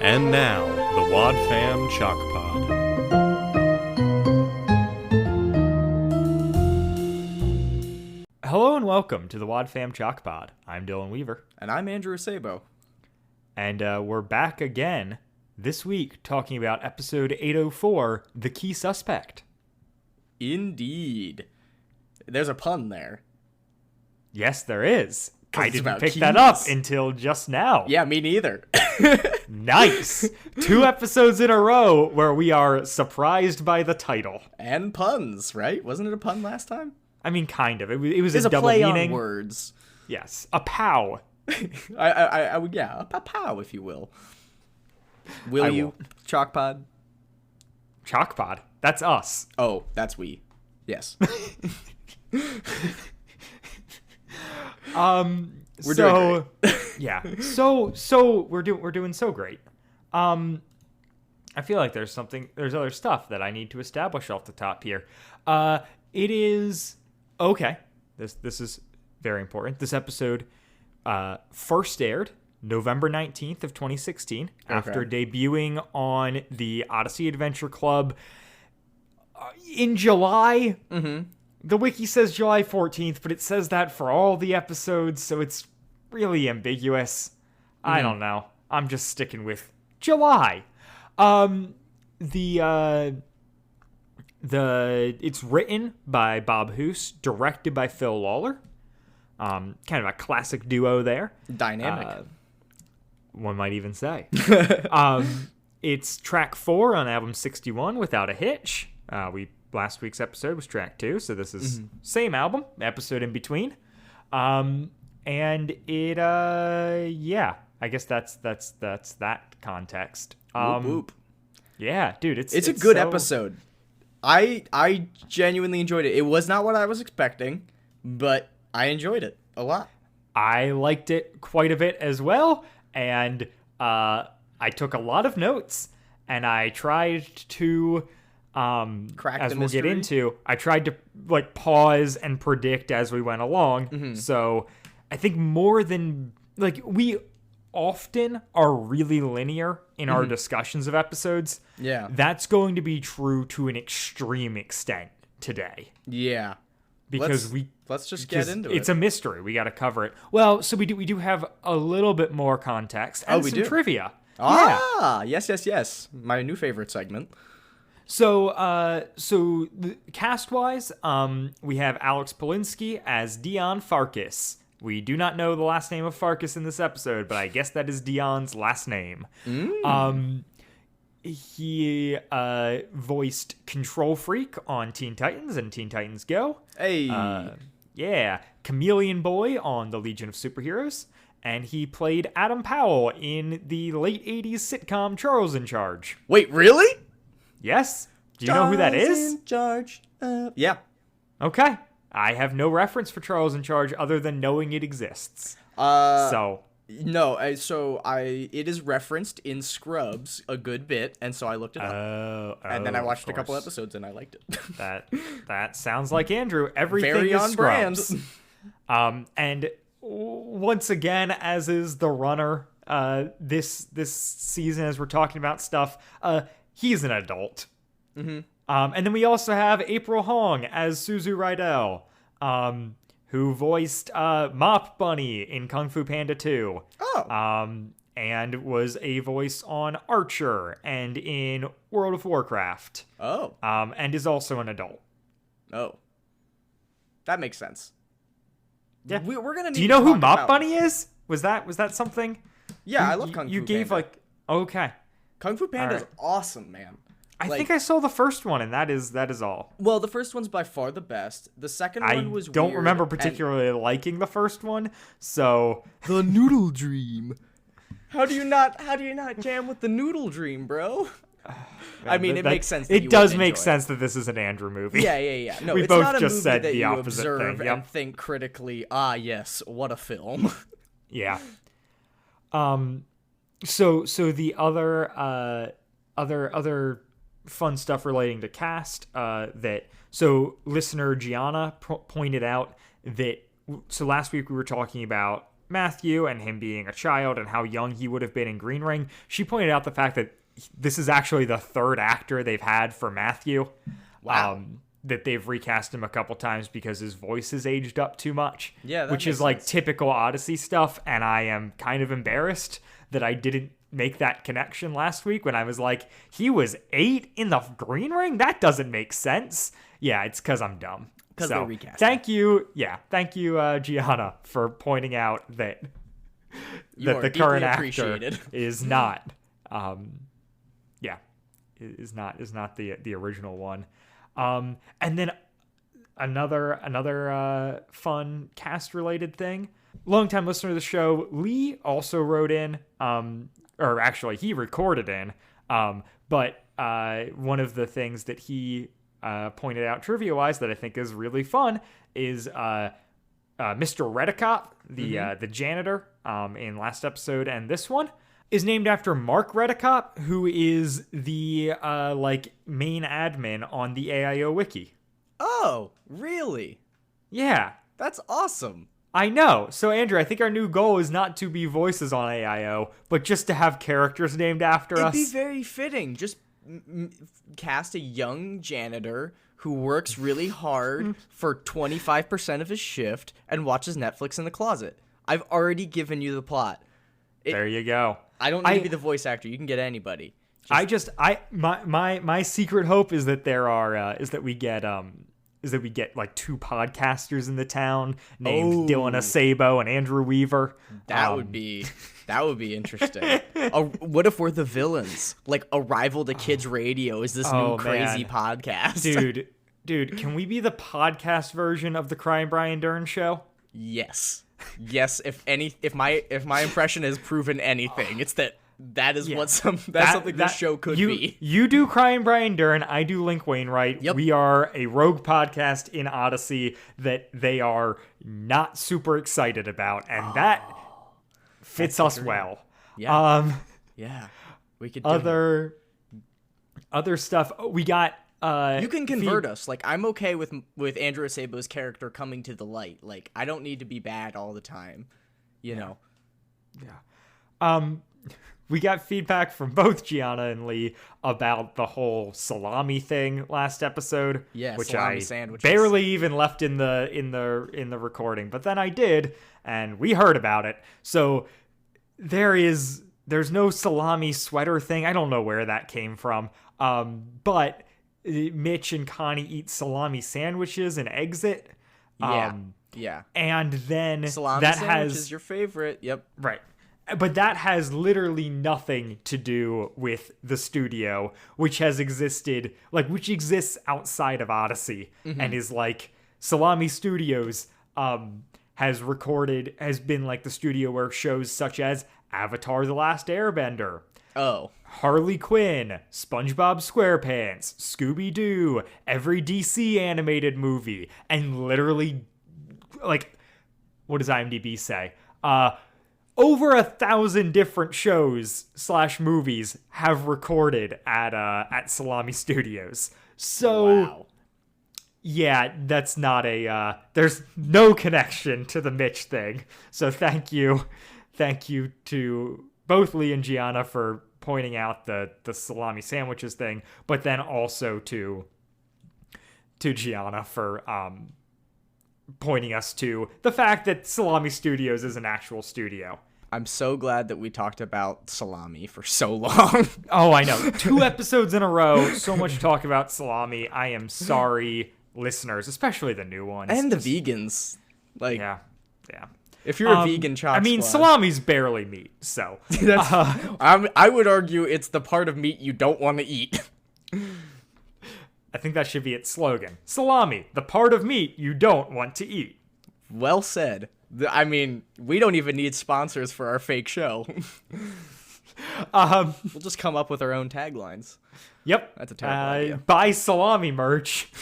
And now, the Wad Fam Chalk Pod. Hello and welcome to the Wad Fam Chalk Pod. I'm Dylan Weaver. And I'm Andrew Sabo. And we're back again this week talking about episode 804, The Key Suspect. Indeed. There's a pun there. Yes, there is. I didn't pick keys. that up until just now. Yeah, me neither. Nice. 2 episodes in a row where we are surprised by the title. And puns, right? Wasn't it a pun last time? I mean, kind of. It was It's a a double play meaning. on words. Yes. A pow. I would, yeah, a pow, if you will. Will you, Chalk Pod? Chalk Pod. That's us. Oh, that's we. Yes. We're doing great. Yeah. So we're doing so great. I feel like there's other stuff that I need to establish off the top here. It is okay. This is very important. This episode first aired November 19th of 2016 after debuting on the Odyssey Adventure Club in July. Mm-hmm. The wiki says July 14th, but it says that for all the episodes, so it's really ambiguous. Mm-hmm. I don't know. I'm just sticking with July. It's written by Bob Hoose, directed by Phil Lawler. Kind of a classic duo there. Dynamic. One might even say. It's track 4 on album 61, Without a Hitch. Last week's episode was track 2, so this is same album, episode in between. And it, yeah, I guess that's that context. Whoop, whoop. Yeah, dude, it's a good episode. I genuinely enjoyed it. It was not what I was expecting, but I enjoyed it a lot. I liked it quite a bit as well, and I took a lot of notes, and I tried to crack as the we'll mystery. get into, I tried to like pause and predict as we went along. Mm-hmm. So I think more than like we often are really linear in our discussions of episodes. Yeah. That's going to be true to an extreme extent today. Yeah. Because let's just get into it. It's a mystery. We got to cover it. Well, so we do have a little bit more context and some trivia. Ah, yeah. Yes. My new favorite segment. So cast-wise, we have Alex Polinsky as Dion Farkas. We do not know the last name of Farkas in this episode, but I guess that is Dion's last name. He voiced Control Freak on Teen Titans and Teen Titans Go. Hey. Yeah. Chameleon Boy on The Legion of Superheroes. And he played Adam Powell in the late 80s sitcom Charles in Charge. Wait, really? Yes. Do you know who that is? In Charge. Yeah. Okay. I have no reference for Charles in Charge other than knowing it exists. No. It is referenced in Scrubs a good bit, and so I looked it up. And then I watched a couple episodes and I liked it. that sounds like Andrew. Everything Very is on Scrubs. brand. And once again, as is the runner, this season as we're talking about stuff, he's an adult. Mm-hmm. And then we also have April Hong as Suzu Rydell, who voiced Mop Bunny in Kung Fu Panda 2. Oh. And was a voice on Archer and in World of Warcraft. Oh. And is also an adult. Oh. That makes sense. Yeah. We're gonna need Do you know to who talk Mop about... Bunny is? Was that something? Yeah, I love Kung Fu Panda. You gave okay. Kung Fu Panda is awesome, man. I think I saw the first one, and that is all. Well, the first one's by far the best. The second one was I don't weird remember particularly liking the first one, so the Noodle Dream. How do you not jam with the Noodle Dream, bro? I mean, it makes sense. It does make sense that this is an Andrew movie. Yeah. No, we it's both not a just movie said that the you opposite observe thing. Yep. and think critically. Ah, yes, what a film. Yeah. So the other fun stuff relating to cast listener Gianna pointed out that last week we were talking about Matthew and him being a child and how young he would have been in Green Ring, she pointed out the fact that this is actually the third actor they've had for Matthew. Wow. That they've recast him a couple times because his voice has aged up too much. Yeah, that which makes is like sense. typical Odyssey stuff, and I am kind of embarrassed that I didn't make that connection last week when I was like, he was 8 in the Green Ring? That doesn't make sense. Yeah, it's because I'm dumb. 'Cause So, they recast thank you, Gianna, for pointing out that You are the deeply current actor appreciated. is not, is not the original one. And then another fun cast related thing. Longtime listener of the show, Lee also wrote in, or actually he recorded in, but one of the things that he pointed out trivia wise that I think is really fun is Mr. Redicott, the janitor in last episode and this one, is named after Mark Redicott, who is the main admin on the AIO wiki. Oh, really? Yeah, That's awesome. I know. So Andrew, I think our new goal is not to be voices on AIO, but just to have characters named after It'd us. be very fitting. Just cast a young janitor who works really hard for 25% of his shift and watches Netflix in the closet. I've already given you the plot. There you go. I don't need to be the voice actor. You can get anybody. My secret hope is that there are we get like 2 podcasters in the town named Dylan Acebo and Andrew Weaver. That would be interesting. What if we're the villains? Like Arrival to Kids Radio is this new crazy podcast. Dude, can we be the podcast version of the Crying Brian Dern show? Yes. If my impression has proven anything, it's that is what something this show could be. You do Crying Brian Dern, I do Link Wainwright. Yep. We are a rogue podcast in Odyssey that they are not super excited about, and that fits us well. Yeah. Yeah. We could do other stuff. We got you can convert us. Like, I'm okay with Andrew Acebo's character coming to the light. Like, I don't need to be bad all the time. You know. Yeah. We got feedback from both Gianna and Lee about the whole salami thing last epised, Yeah, which salami I sandwiches. barely even left in the recording, but then I did, and we heard about it. So there's no salami sweater thing. I don't know where that came from. But Mitch and Connie eat salami sandwiches and exit. Yeah. And then Salami that sandwich has is your favorite. Yep. right. But that has literally nothing to do with the studio, which exists outside of Odyssey, and is like Salami Studios has been like the studio where shows such as Avatar: The Last Airbender, Harley Quinn, SpongeBob SquarePants, Scooby-Doo, every DC animated movie, and literally, like, what does IMDb say? Over 1,000 different shows / movies have recorded at Salami Studios. So, Wow. yeah, that's not there's no connection to the Mitch thing. So thank you to both Lee and Gianna for pointing out the salami sandwiches thing, but then also to Gianna for pointing us to the fact that Salami Studios is an actual studio. I'm so glad that we talked about salami for so long. Oh, I know. 2 episodes in a row, so much talk about salami. I am sorry, listeners, especially the new ones. And the vegans. Like, yeah. if you're a vegan Chalk I mean, Squad, salami's barely meat, so. I would argue it's the part of meat you don't want to eat. I think that should be its slogan. Salami, the part of meat you don't want to eat. Well said. I mean, we don't even need sponsors for our fake show. We'll just come up with our own taglines. Yep. That's a terrible idea. Buy salami merch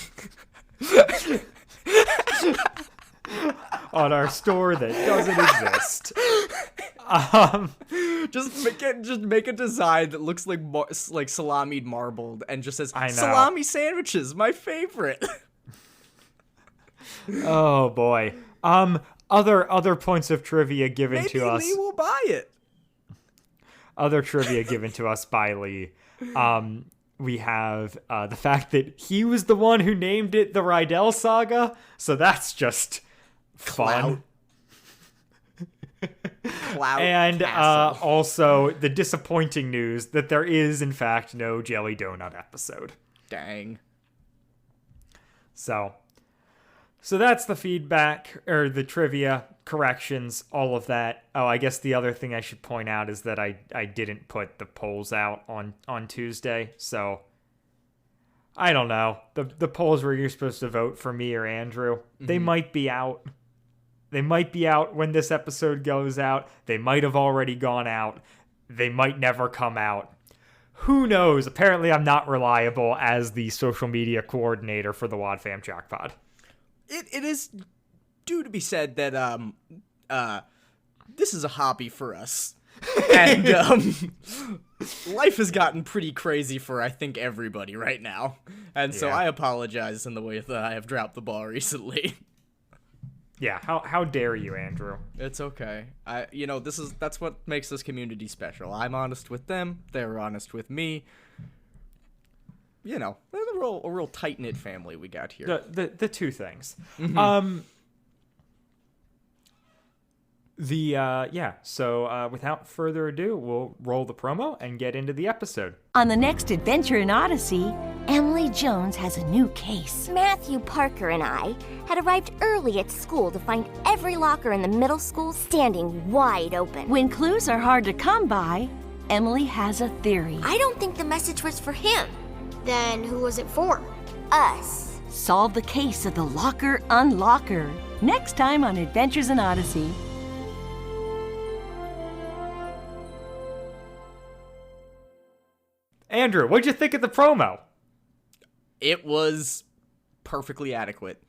on our store that doesn't exist. Just make a design that looks like salami marbled and just says I know. salami sandwiches, my favorite. Oh boy. Other points of trivia given Maybe to us. Lee will buy it. Other trivia given to us by Lee. We have the fact that he was the one who named it the Rydell Saga, so that's just fun. Clout And castle. also the disappointing news that there is, in fact, no Jelly Donut episode. Dang. So that's the feedback, or the trivia, corrections, all of that. Oh, I guess the other thing I should point out is that I didn't put the polls out on Tuesday, so I don't know. The polls where you're supposed to vote for me or Andrew, they might be out. They might be out when this episode goes out. They might have already gone out. They might never come out. Who knows? Apparently, I'm not reliable as the social media coordinator for the Wad Fam Chalk Pod. It is due to be said that this is a hobby for us. And life has gotten pretty crazy for, I think, everybody right now. And so Yeah. I apologize in the way that I have dropped the ball recently. Yeah, how dare you, Andrew? It's okay. That's what makes this community special. I'm honest with them, they're honest with me. You know, they're a real tight-knit family we got here. The two things. So without further ado, we'll roll the promo and get into the episode. On the next adventure in Odyssey, Emily Jones has a new case. Matthew Parker and I had arrived early at school to find every locker in the middle school standing wide open. When clues are hard to come by, Emily has a theory. I don't think the message was for him. Then who was it for? Us. Solve the case of the Locker Unlocker. Next time on Adventures in Odyssey. Andrew, what'd you think of the promo? It was perfectly adequate.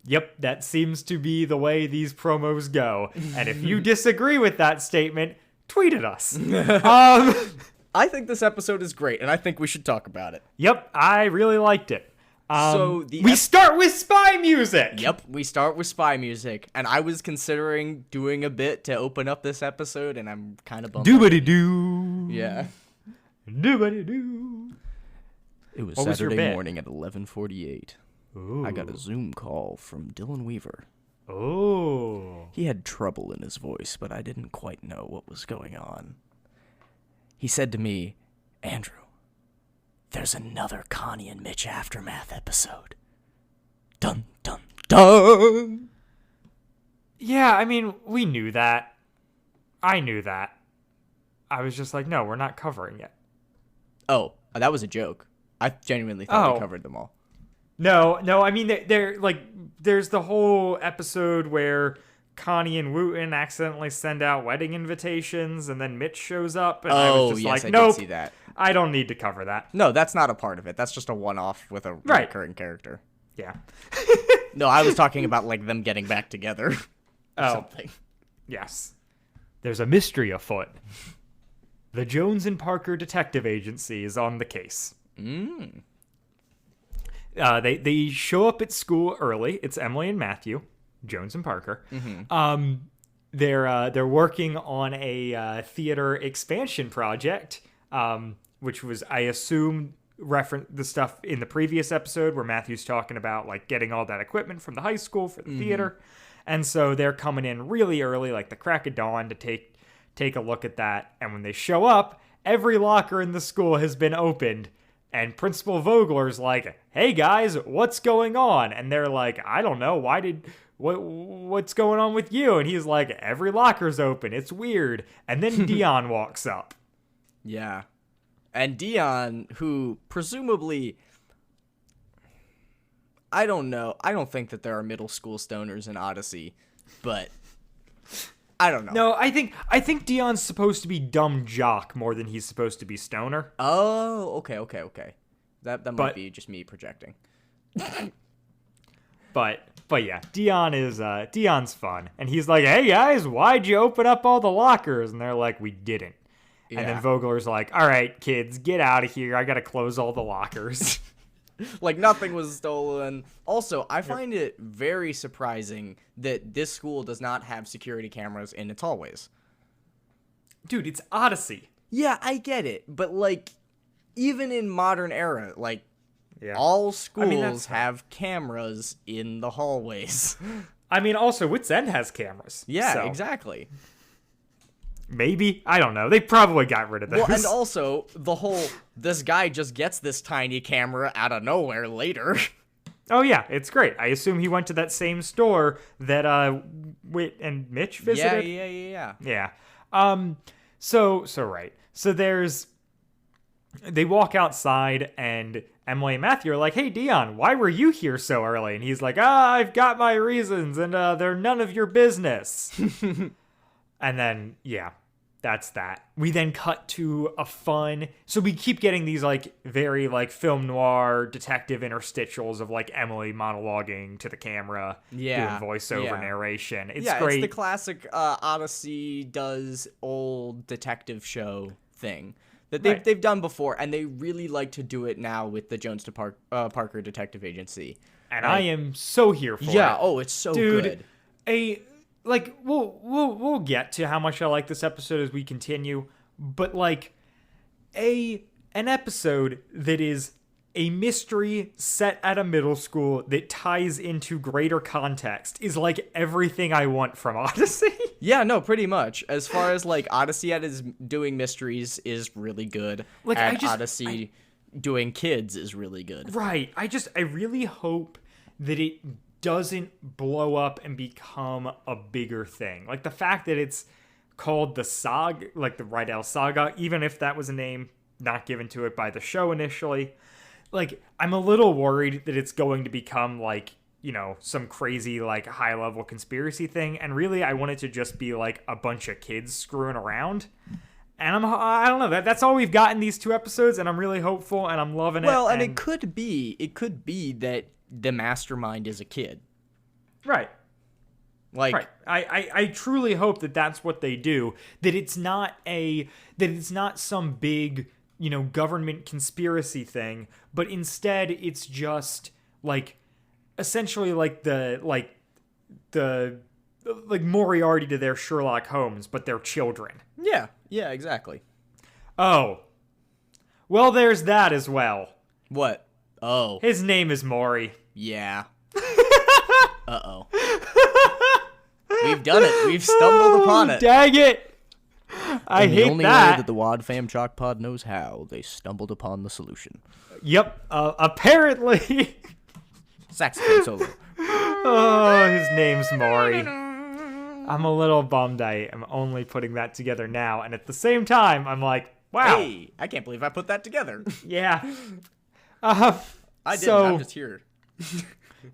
Yep, that seems to be the way these promos go. And if you disagree with that statement, tweet at us. I think this episode is great, and I think we should talk about it. Yep, I really liked it. We start with spy music. Yep, we start with spy music, and I was considering doing a bit to open up this episode, and I'm kind of bummed. Doobity-doo. Yeah. Doobity-doo. It was What was your Saturday bit? morning at 11:48. Ooh. I got a Zoom call from Dylan Weaver. Oh. He had trouble in his voice, but I didn't quite know what was going on. He said to me, "Andrew, there's another Connie and Mitch Aftermath episode." Dun, dun, dun! Yeah, I mean, we knew that. I knew that. I was just like, no, we're not covering it. Oh, that was a joke. I genuinely thought Oh. we covered them all. No, I mean, they're like, there's the whole episode where Connie and Wooten accidentally send out wedding invitations, and then Mitch shows up, and I was just like, I nope, did see that. I don't need to cover that. No, that's not a part of it. That's just a one-off with a Right. recurring character. Yeah. No, I was talking about, like, them getting back together. Or Oh. something. Yes. There's a mystery afoot. The Jones and Parker Detective Agency is on the case. They show up at school early. It's Emily and Matthew, Jones and Parker. They're working on a theater expansion project, which was, I assume, the stuff in the previous episode where Matthew's talking about like getting all that equipment from the high school for the theater. And so they're coming in really early, like the crack of dawn, to take a look at that. And when they show up, every locker in the school has been opened. And Principal Vogler's like, "Hey guys, what's going on?" And they're like, "I don't know. What's going on with you?" And he's like, "Every locker's open. It's weird." And then Dion walks up. Yeah. And Dion, who presumably... I don't know. I don't think that there are middle school stoners in Odyssey, but... I don't know. No, I think Dion's supposed to be dumb jock more than he's supposed to be stoner. Oh, okay. That might But- be just me projecting. But yeah, Dion's fun. And he's like, "Hey guys, why'd you open up all the lockers?" And they're like, "We didn't." And Yeah. then Vogler's like, "All right, kids, get out of here. I gotta close all the lockers." Like, nothing was stolen. Also, I find it very surprising that this school does not have security cameras in its hallways. Dude, it's Odyssey. Yeah, I get it. But, like, even in modern era, like, Yeah. all schools that's have cameras in the hallways. I mean, also, Wits End has cameras. Yeah, so exactly. Maybe? I don't know. They probably got rid of those. Well, and also, the whole, this guy just gets this tiny camera out of nowhere later. Oh, yeah, it's great. I assume he went to that same store that Wit and Mitch visited. Yeah. Yeah. So right. So they walk outside and Emily and Matthew are like, "Hey, Dion, why were you here so early?" And he's like, "I've got my reasons and they're none of your business." And then, yeah, that's that. We then cut to so we keep getting these like very like film noir detective interstitials of like Emily monologuing to the camera, doing voiceover narration. It's great. It's the classic Odyssey does old detective show thing that they've done before, and they really like to do it now with the Jones to Parker Detective Agency. And I am so here for it. Yeah, oh, it's so good. Like we'll get to how much I like this episode as we continue, but like an episode that is a mystery set at a middle school that ties into greater context is like everything I want from Odyssey. Yeah, no, pretty much. As far as like Odyssey at is doing mysteries is really good. Like and Odyssey doing kids is really good. Right. I really hope that it doesn't blow up and become a bigger thing. Like the fact that it's called the Saga, like the Rydell Saga, even if that was a name not given to it by the show initially, like I'm a little worried that it's going to become like, you know, some crazy like high level conspiracy thing. And really I want it to just be like a bunch of kids screwing around. And I don't know, that's all we've got in these 2 episodes, and I'm really hopeful and I'm loving it. Well, and it could be that the mastermind is a kid. Right. Like, right. I truly hope that that's what they do. That it's not some big, you know, government conspiracy thing, but instead it's just like essentially like the Moriarty to their Sherlock Holmes, but they're children. Yeah, exactly. Oh. Well, there's that as well. What? Oh. His name is Maury. Yeah. Uh-oh. We've done it. We've stumbled upon it. Dang it. I hate the only way that the Wad Fam Chalk Pod knows how, they stumbled upon the solution. Yep. Apparently. Saxophone solo. Oh, his name's Maury. I'm a little bummed I am only putting that together now, and at the same time, I'm like, wow. Hey, I can't believe I put that together. Yeah. I didn't. I'm just here.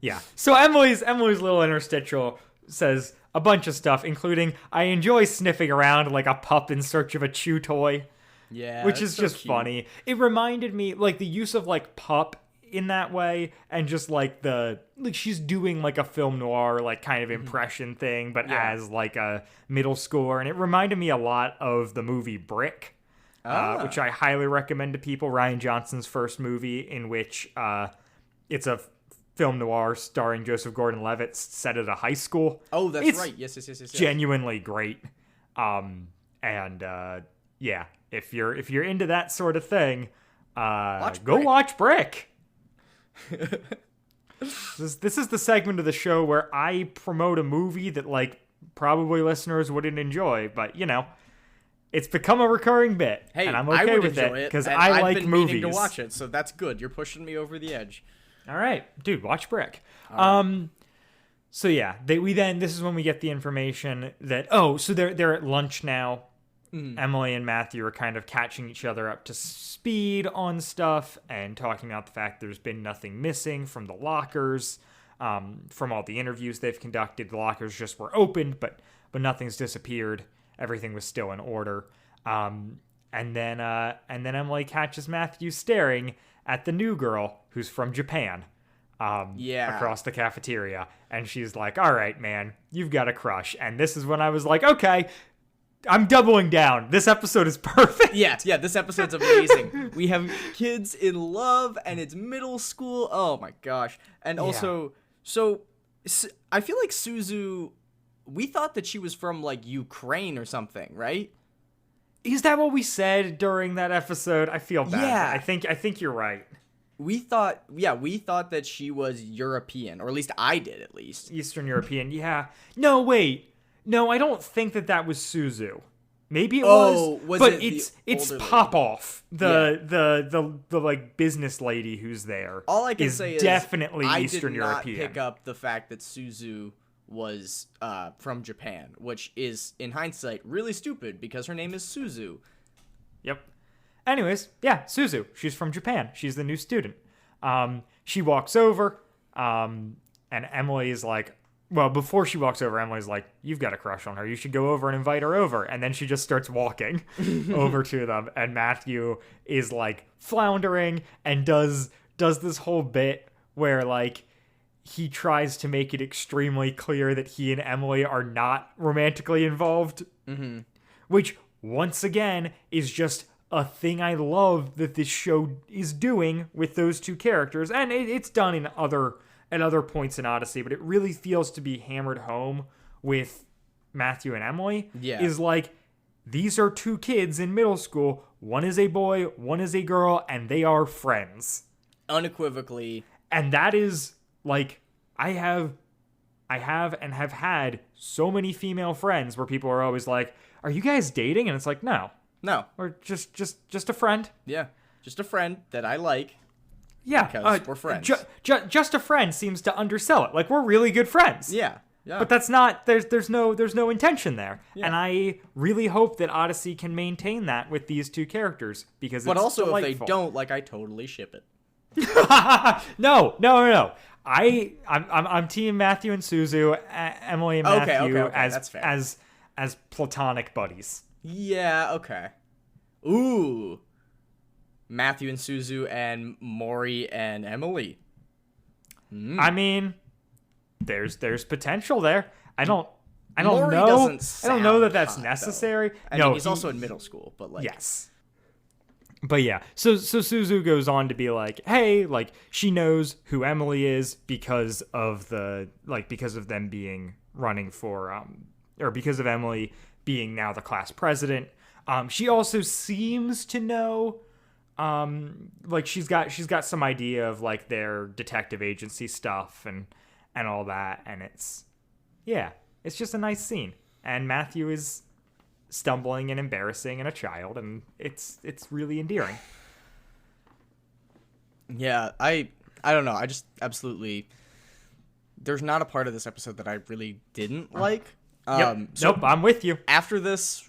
Yeah. So Emily's little interstitial says a bunch of stuff, including, "I enjoy sniffing around like a pup in search of a chew toy." Yeah. Which is so just cute. Funny. It reminded me, like, the use of, like, pup in that way, and just, like, she's doing, like, a film noir, like, kind of impression thing, but as, like, a middle schooler. And it reminded me a lot of the movie Brick, which I highly recommend to people. Rian Johnson's first movie, in which it's a film noir starring Joseph Gordon-Levitt set at a high school. Oh, that's right. Yes. Genuinely great. Yeah, if you're into that sort of thing, watch Brick. This is the segment of the show where I promote a movie that like probably listeners wouldn't enjoy, but you know, it's become a recurring bit, and I'm okay with it because I like movies. I've been meaning to watch it, so that's good. You're pushing me over the edge. All right, dude, watch Brick. So yeah, this is when we get the information that so they're at lunch now. Emily and Matthew are kind of catching each other up to speed on stuff and talking about the fact there's been nothing missing from the lockers. From all the interviews they've conducted, the lockers just were opened, but nothing's disappeared. Everything was still in order. And then Emily catches Matthew staring at the new girl who's from Japan. Across the cafeteria, and she's like, "All right, man, you've got a crush." And this is when I was like, okay, I'm doubling down. This episode is perfect. Yeah, this episode's amazing. We have kids in love, and it's middle school. Oh my gosh. And also, so I feel like Suzu, we thought that she was from, like, Ukraine or something, right? Is that what we said during that episode? I feel bad. Yeah. I think you're right. We thought that she was European, or at least I did, at least. Eastern European, yeah. No, wait. No, I don't think that was Suzu. Maybe it was but it it's older Popoff, the like business lady who's there. All I can say is definitely I Eastern did not European. pick up the fact that Suzu was from Japan, which is, in hindsight, really stupid because her name is Suzu. Yep. Anyways, yeah, Suzu. She's from Japan. She's the new student. She walks over, and Emily is like, well, before she walks over, Emily's like, you've got a crush on her. You should go over and invite her over. And then she just starts walking over to them. And Matthew is like floundering and does this whole bit where like he tries to make it extremely clear that he and Emily are not romantically involved. Mm-hmm. Which, once again, is just a thing I love that this show is doing with those two characters. And it's done in other points in Odyssey, but it really feels to be hammered home with Matthew and Emily. Yeah. Is like, these are two kids in middle school. One is a boy, one is a girl, and they are friends. Unequivocally. And that is, like, I have and have had so many female friends where people are always like, are you guys dating? And it's like, no. We're just a friend. Yeah. Just a friend that I like. Yeah, because we're friends. Just a friend seems to undersell it. Like, we're really good friends. Yeah. But that's not. There's no intention there. Yeah. And I really hope that Odyssey can maintain that with these two characters because. But it's also, delightful. if they don't, like, I totally ship it. No. I'm team Matthew and Suzu, Emily and Matthew okay. That's fair. as platonic buddies. Yeah. Okay. Ooh. Matthew and Suzu and Mori and Emily. I mean, there's potential there. I don't Mori know. doesn't I don't know that sound that's hot, necessary. I mean, he's also in middle school, but like yes. But yeah, so Suzu goes on to be like, hey, like she knows who Emily is because of them being running for or because of Emily being now the class president. She also seems to know. Like she's got some idea of like their detective agency stuff and all that, and it's just a nice scene. And Matthew is stumbling and embarrassing and a child, and it's really endearing. Yeah, I don't know. I just absolutely. There's not a part of this episode that I really didn't like. Nope, I'm with you. After this.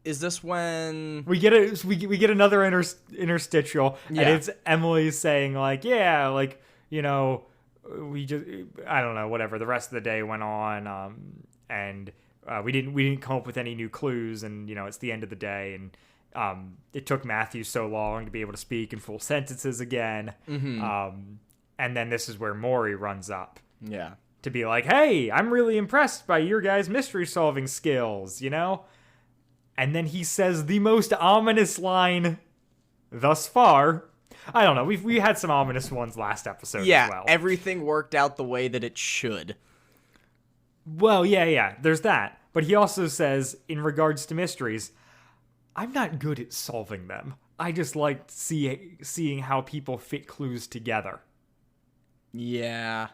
Is this when we get another interstitial, yeah. And it's Emily saying like, yeah, like, you know, we just, I don't know, whatever. The rest of the day went on, and we didn't come up with any new clues, and you know, it's the end of the day, and it took Matthew so long to be able to speak in full sentences again, and then this is where Maury runs up, to be like, hey, I'm really impressed by your guys' mystery solving skills, you know. And then he says the most ominous line thus far. I don't know. We had some ominous ones last episode as well. Yeah, everything worked out the way that it should. Well, yeah, there's that. But he also says, in regards to mysteries, I'm not good at solving them. I just like seeing how people fit clues together. Yeah,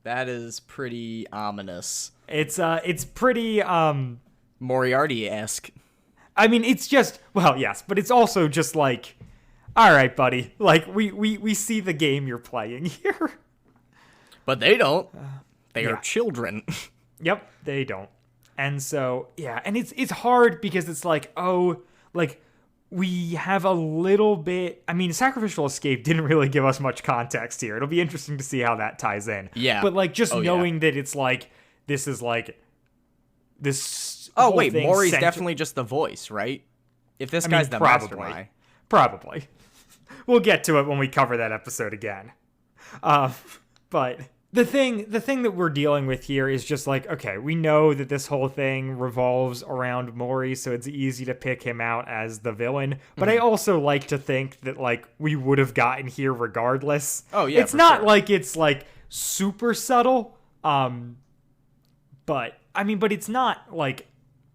that is pretty ominous. It's pretty Moriarty-esque. I mean, it's just, well, yes, but it's also just like, all right, buddy, like we see the game you're playing here. But they don't. They are children. Yep, they don't. And so, yeah, and it's hard because it's like, oh, like we have a little bit, I mean, Sacrificial Escape didn't really give us much context here. It'll be interesting to see how that ties in. Yeah. But like just knowing that it's like, this is like, this. Oh, wait, Maury's definitely just the voice, right? If this guy's the mastermind. Probably. We'll get to it when we cover that episode again. But The thing that we're dealing with here is just like, okay, we know that this whole thing revolves around Maury, so it's easy to pick him out as the villain. But I also like to think that like we would have gotten here regardless. Oh yeah, it's for not sure. like it's like super subtle. But it's not like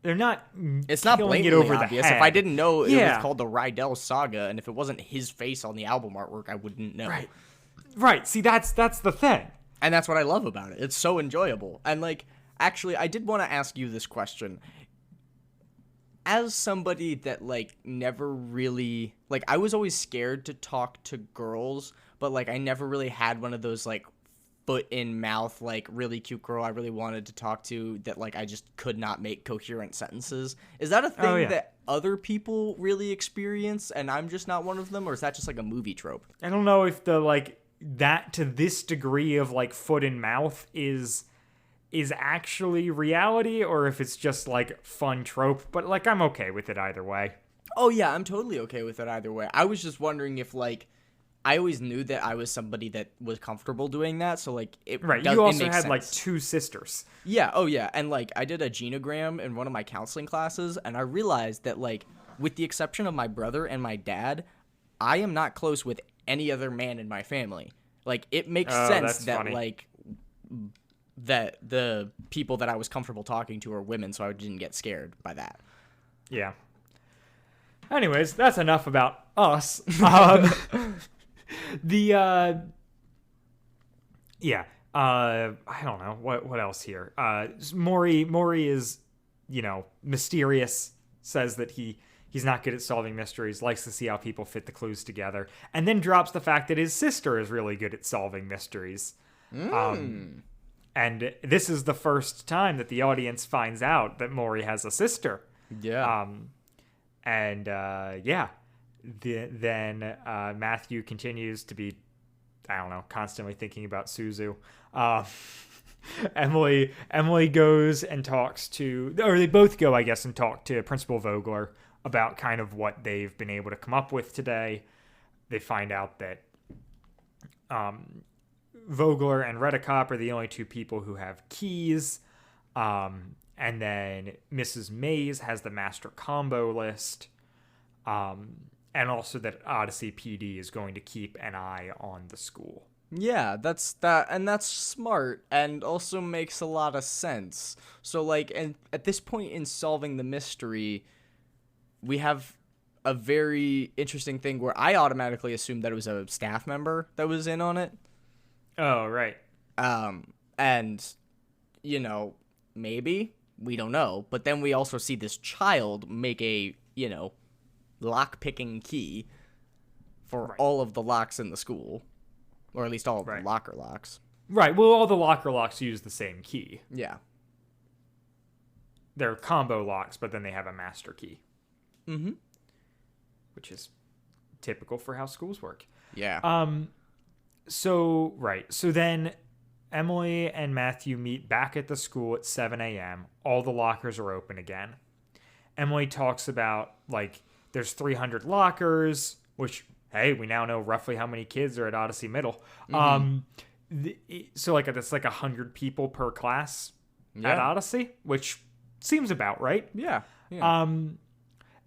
they're not. It's not killing blatantly it over obvious. the head. If I didn't know it Yeah. was called the Rydell Saga, and if it wasn't his face on the album artwork, I wouldn't know. Right. See, that's the thing. And that's what I love about it. It's so enjoyable. And, like, actually, I did want to ask you this question. As somebody that, like, never really... Like, I was always scared to talk to girls, but, like, I never really had one of those, like, foot-in-mouth, like, really cute girl I really wanted to talk to that, like, I just could not make coherent sentences. Is that a thing that other people really experience, and I'm just not one of them, or is that just, like, a movie trope? I don't know if the, like... that to this degree of like foot in mouth is actually reality or if it's just like fun trope, but like I'm okay with it either way. Oh yeah, I'm totally okay with it either way. I was just wondering if like I always knew that I was somebody that was comfortable doing that, so like it You also had sense. like 2 sisters. Yeah, oh yeah, and like I did a genogram in one of my counseling classes and I realized that like with the exception of my brother and my dad, I am not close with any other man in my family. Like, it makes sense that, funny. like, that the people that I was comfortable talking to are women, so I didn't get scared by that. Yeah. Anyways, that's enough about us. I don't know. What else here? Maury is, mysterious, says that he's not good at solving mysteries, likes to see how people fit the clues together, and then drops the fact that his sister is really good at solving mysteries. And this is the first time that the audience finds out that Maury has a sister. Yeah. Then Matthew continues to be, I don't know, constantly thinking about Suzu. Emily goes and talks to, or they both go, I guess, and talk to Principal Vogler about kind of what they've been able to come up with today. They find out that Vogler and Redicop are the only 2 people who have keys. And then Mrs. Mays has the master combo list. And also that Odyssey PD is going to keep an eye on the school. Yeah, that's smart and also makes a lot of sense. So like, and at this point in solving the mystery, we have a very interesting thing where I automatically assumed that it was a staff member that was in on it. Oh, right. And, maybe, we don't know. But then we also see this child make a, lock-picking key for all of the locks in the school. Or at least all of the locker locks. Right, well, all the locker locks use the same key. Yeah. They're combo locks, but then they have a master key. Mm-hmm. Which is typical for how schools work. Yeah. So then Emily and Matthew meet back at the school at 7 a.m. All the lockers are open again. Emily talks about, like, there's 300 lockers, which, hey, we now know roughly how many kids are at Odyssey Middle. So, like, that's like 100 people per class at Odyssey, which seems about right. Yeah.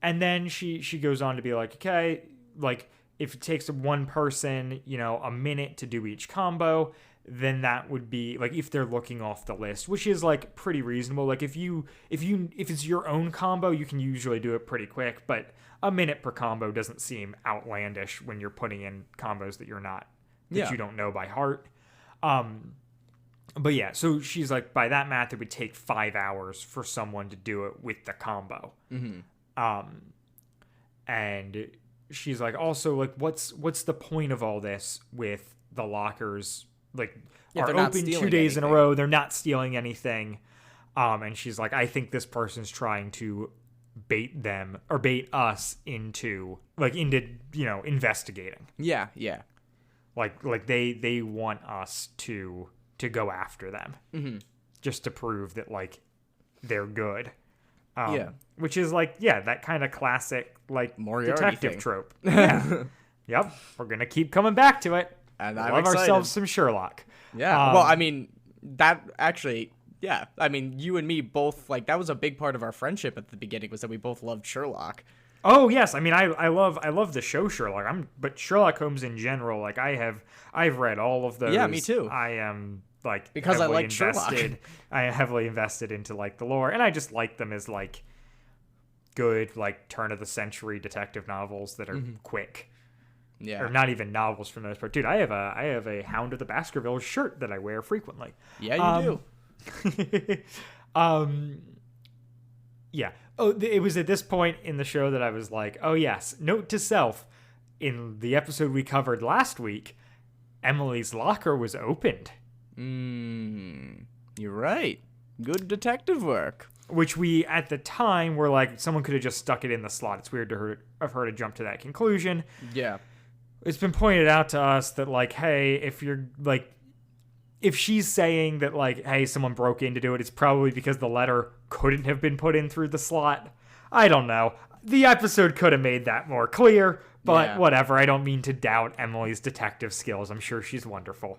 And then she goes on to be like, okay, like, if it takes one person, a minute to do each combo, then that would be, like, if they're looking off the list, which is, like, pretty reasonable. Like, if it's your own combo, you can usually do it pretty quick, but a minute per combo doesn't seem outlandish when you're putting in combos that you don't know by heart. But yeah, so she's like, by that math, it would take 5 hours for someone to do it with the combo. Mm-hmm. And she's like, also, like, what's the point of all this with the lockers, like, are open 2 days in a row, they're not stealing anything. And she's like, I think this person's trying to bait us into investigating. Yeah. Like they want us to go after them, just to prove that, like, they're good. Which is, like, that kind of classic, like, Moriarty detective thing. trope. Yeah. Yep, we're gonna keep coming back to it. And I'm Love excited. ourselves some Sherlock. Yeah. Well, I mean, that actually, yeah. I mean, you and me both, like, that was a big part of our friendship at the beginning, was that we both loved Sherlock. Oh yes, I mean I love the show Sherlock. But Sherlock Holmes in general, like I've read all of those. Yeah, me too. I am like Because I heavily like Sherlock. I am heavily invested into like the lore, and I just like them as like good like turn of the century detective novels that are quick. Yeah. Or not even novels for the most part. Dude, I have a Hound of the Baskervilles shirt that I wear frequently. Yeah, you do. Yeah. Oh, it was at this point in the show that I was like, oh yes, note to self, in the episode we covered last week, Emily's locker was opened. You're right. Good detective work. Which we, at the time, were like, someone could have just stuck it in the slot. It's weird of her to jump to that conclusion. Yeah. It's been pointed out to us that, like, hey, if she's saying that, like, hey, someone broke in to do it, it's probably because the letter couldn't have been put in through the slot. I don't know. The episode could have made that more clear, but whatever. I don't mean to doubt Emily's detective skills. I'm sure she's wonderful.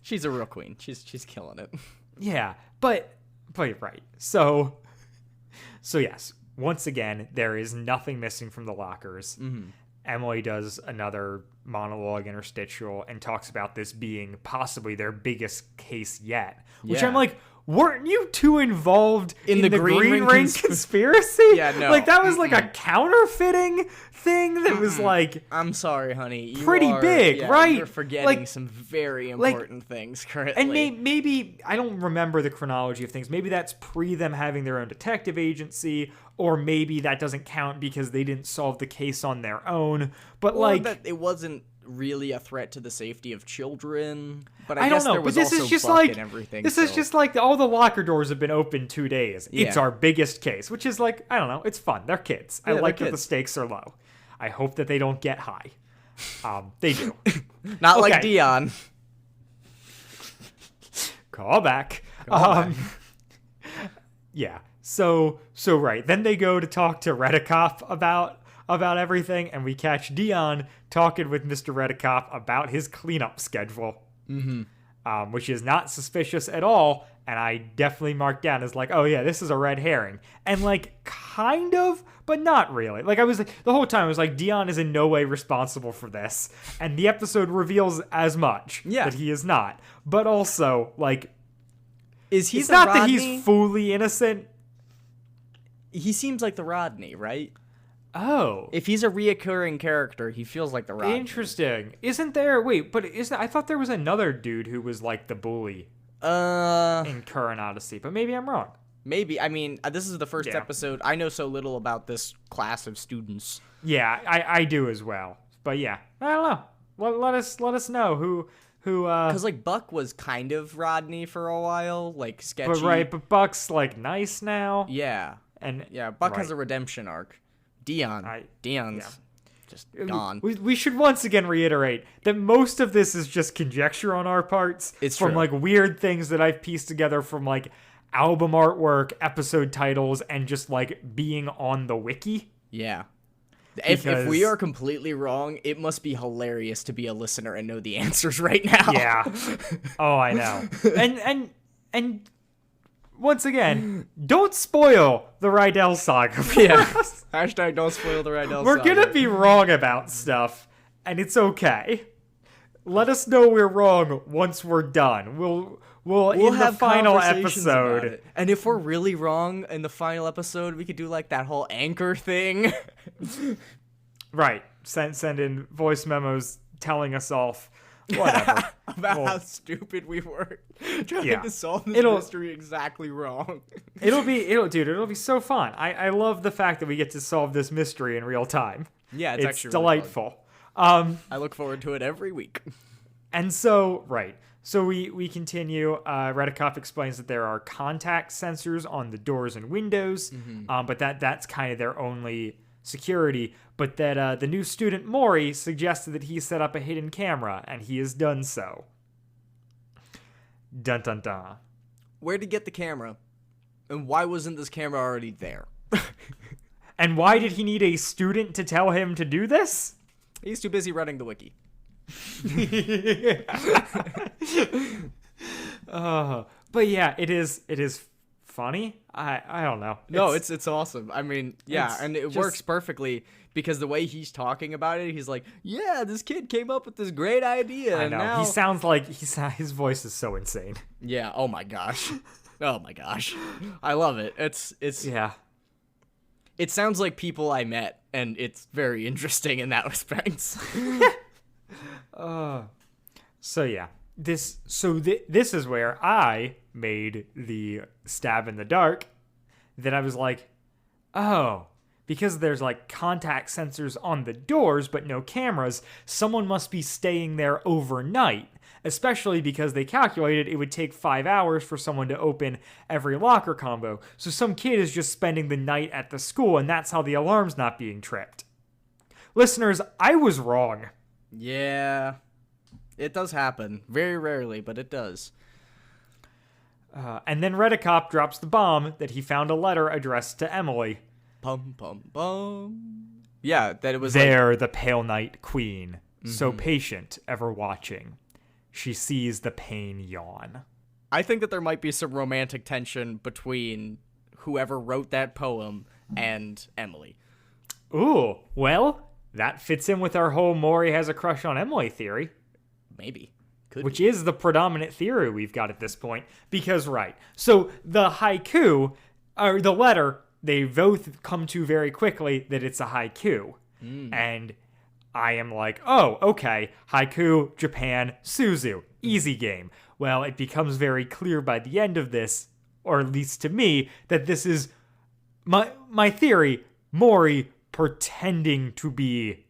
She's a real queen. She's killing it. Yeah, but you're right. So yes, once again, there is nothing missing from the lockers. Emily does another monologue interstitial and talks about this being possibly their biggest case yet. Which I'm like, weren't you two involved in the Green Ring conspiracy? Yeah, no. Like, that was like a counterfeiting thing that was like... I'm sorry, honey. Pretty big, right? You're forgetting some very important things currently. And maybe, I don't remember the chronology of things. Maybe that's pre them having their own detective agency, or maybe that doesn't count because they didn't solve the case on their own. But that it wasn't really a threat to the safety of children. But I guess don't know. there was But this also is just Buck like and everything. This is just like all the locker doors have been open 2 days. It's Yeah. our biggest case, which is like, I don't know. It's fun. They're kids. I they're like that the kids. stakes are low. I hope that they don't get high. They do. Not like Okay. Dion. Call back. Yeah. So right. Then they go to talk to Redikoff about everything, and we catch Dion talking with Mr. Redikoff about his cleanup schedule. Which is not suspicious at all, and I definitely marked down as like, oh yeah, this is a red herring. And like, kind of, but not really. Like, I was like, the whole time I was like, Dion is in no way responsible for this, and the episode reveals as much that he is not. But also, like, Is he it's the not Rodney? that he's fully innocent. He seems like the Rodney, right? Oh, If he's a reoccurring character, he feels like the Rodney. interesting. Isn't there? Wait, but I thought there was another dude who was like the bully in current Odyssey, but maybe I'm wrong. Maybe. I mean, this is the first Yeah. episode. I know so little about this class of students. Yeah, I do as well. But yeah, I don't know. Let us know who Because, like, Buck was kind of Rodney for a while, like, sketchy. but Buck's like nice now. Yeah. And Yeah, Buck has right. a redemption arc. Dion's yeah. just gone. We should once again reiterate that most of this is just conjecture on our parts. It's from true. like weird things that I've pieced together from like album artwork, episode titles, and just like being on the wiki. Yeah. If Because- we are completely wrong, it must be hilarious to be a listener and know the answers right now. Yeah. Oh, I know. And once again, don't spoil the Rydell Saga for Yeah. us. Hashtag don't spoil the Rydell We're Saga. gonna be wrong about stuff, and it's okay. Let us know we're wrong once we're done. We'll in the have final conversations about episode. it. And if we're really wrong in the final episode, we could do like that whole anchor thing. Right. Send in voice memos telling us off. Whatever. About Well, how stupid we were trying Yeah. to solve this It'll- mystery exactly wrong. it'll be so fun. I love the fact that we get to solve this mystery in real time. Yeah, it's actually really delightful. I look forward to it every week. And so, right. So we continue. Redikoff explains that there are contact sensors on the doors and windows, but that's kind of their only security. But that the new student Maury suggested that he set up a hidden camera, and he has done so. Dun dun dun. Where'd he get the camera? And why wasn't this camera already there? And why did he need a student to tell him to do this? He's too busy running the wiki. But yeah, it is funny. I don't know. No, it's awesome. I mean, yeah, it's and it just- works perfectly because the way he's talking about it, he's like, "Yeah, this kid came up with this great idea." I and know. Now... He sounds like his voice is so insane. Yeah. Oh my gosh. Oh my gosh. I love it. It's Yeah. It sounds like people I met, and it's very interesting in that respect. So yeah, this is where I made the stab in the dark. That I was like, oh, because there's like contact sensors on the doors but no cameras, someone must be staying there overnight. Especially because they calculated it would take 5 hours for someone to open every locker combo. So some kid is just spending the night at the school, and that's how the alarm's not being tripped. Listeners, I was wrong. Yeah. It does happen. Very rarely, but it does. And then Redicop drops the bomb that he found a letter addressed to Emily. Pum, pum, pum. Yeah, that it was There, the pale night queen, so patient, ever watching. She sees the pain yawn. I think that there might be some romantic tension between whoever wrote that poem and Emily. Ooh, well, that fits in with our whole Maury has a crush on Emily theory. Maybe. Could Which be. is the predominant theory we've got at this point. Because, right, so the haiku, or the letter, they both come to very quickly that it's a haiku. And I am like, oh, okay, haiku, Japan, Suzu, easy game. Well, it becomes very clear by the end of this, or at least to me, that this is my theory, Mori pretending to be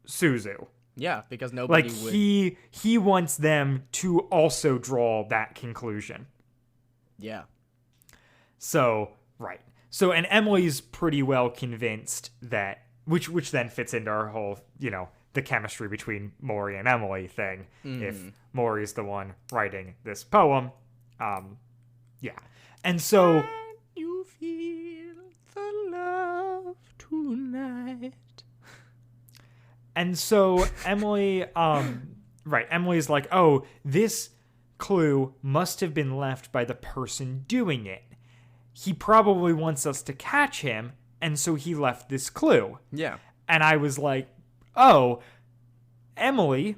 Suzu. Yeah, because nobody Like would. he wants them to also draw that conclusion. Yeah. So, right. So, and Emily's pretty well convinced that, which then fits into our whole, the chemistry between Maury and Emily thing. If Maury's the one writing this poem. Yeah. And so, You feel the love tonight. And so Emily, Emily's like, oh, this clue must have been left by the person doing it. He probably wants us to catch him, and so he left this clue. Yeah. And I was like, oh, Emily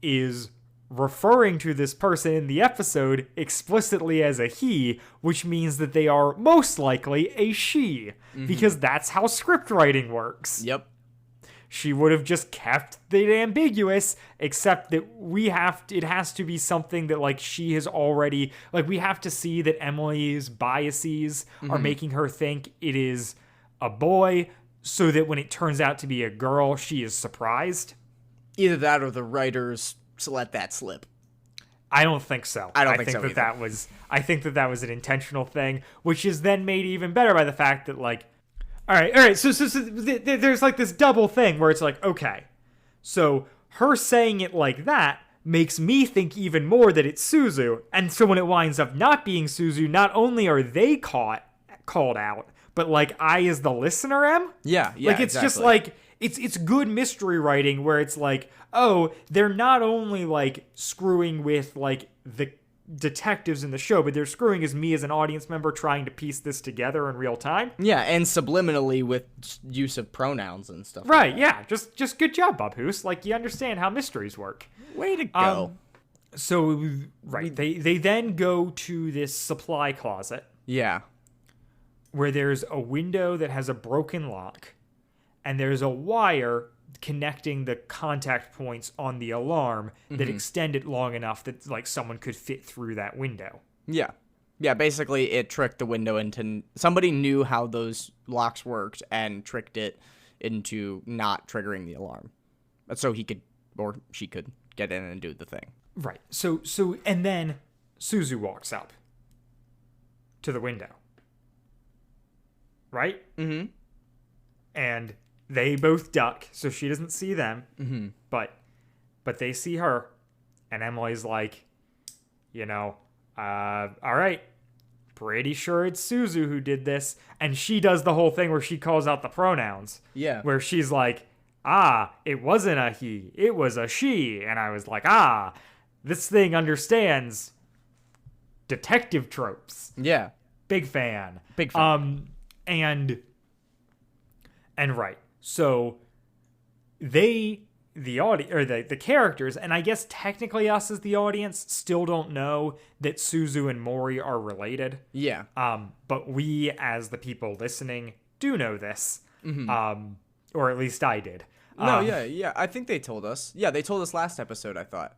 is referring to this person in the episode explicitly as a he, which means that they are most likely a she, because that's how script writing works. Yep. She would have just kept it ambiguous, except that it has to be something that, like, she has already, like, we have to see that Emily's biases are making her think it is a boy, so that when it turns out to be a girl, she is surprised. Either that or the writers let that slip. I don't think so. I don't think so I think that was an intentional thing, which is then made even better by the fact that, like, all right. So there's like this double thing where it's like, okay, so her saying it like that makes me think even more that it's Suzu. And so when it winds up not being Suzu, not only are they called out, but like I as the listener am. Yeah. Like it's just like it's good mystery writing where it's like, oh, they're not only like screwing with like the detectives in the show, but they're screwing as me as an audience member trying to piece this together in real time. Yeah, and subliminally with use of pronouns and stuff. Right, yeah. Just good job, Bob Hoos. Like, you understand how mysteries work. Way to go. So, right, they then go to this supply closet Yeah. where there's a window that has a broken lock, and there's a wire connecting the contact points on the alarm that extend it long enough that like someone could fit through that window. Yeah. Yeah, basically it tricked the window into... Somebody knew how those locks worked and tricked it into not triggering the alarm. So he could, or she could, get in and do the thing. Right. So and then Suzu walks up to the window. Right? Mm-hmm. And they both duck, so she doesn't see them. Mm-hmm. But they see her, and Emily's like, all right, pretty sure it's Suzu who did this. And she does the whole thing where she calls out the pronouns. Yeah. Where she's like, it wasn't a he, it was a she. And I was like, this thing understands detective tropes. Yeah. Big fan. Big fan. And right. So the characters, and I guess technically us as the audience, still don't know that Suzu and Mori are related. Yeah. But we as the people listening do know this. Mm-hmm. Or at least I did. No, yeah. I think they told us. Yeah, they told us last episode, I thought.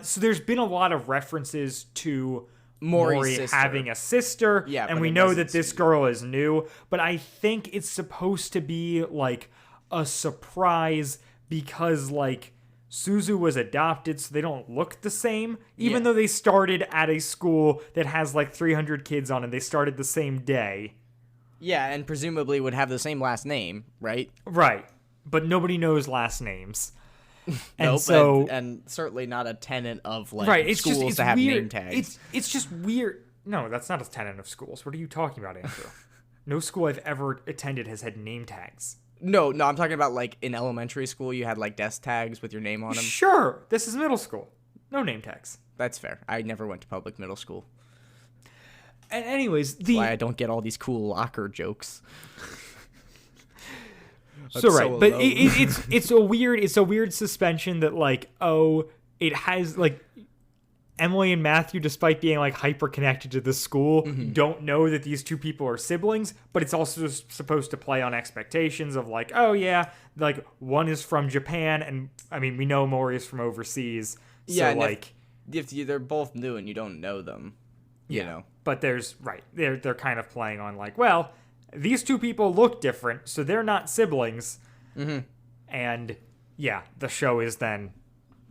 So there's been a lot of references to Mori's Mori sister. having a sister, Yeah, and but we it know wasn't that this Suzu. girl is new, but I think it's supposed to be like a surprise because like Suzu was adopted, so they don't look the same, even though they started at a school that has like 300 kids on it. They started the same day. Yeah, and presumably would have the same last name, right? Right. But nobody knows last names. And Nope, so and certainly not a tenant of like right, it's schools just it's to have weird. name tags. It's just weird. No, that's not a tenet of schools. What are you talking about, Andrew? No school I've ever attended has had name tags. No, I'm talking about like in elementary school you had like desk tags with your name on them. Sure, this is middle school. No name tags. That's fair. I never went to public middle school. And anyways, Why I don't get all these cool locker jokes. so right, so but alone. it's a weird suspension that like it has like Emily and Matthew, despite being like hyper connected to the school, don't know that these two people are siblings, but it's also supposed to play on expectations of like, oh yeah, like one is from Japan, and I mean we know Mori is from overseas, so Yeah, and like if they're both new and you don't know them, you know. But they're kind of playing on like, well, these two people look different, so they're not siblings. And yeah, the show is then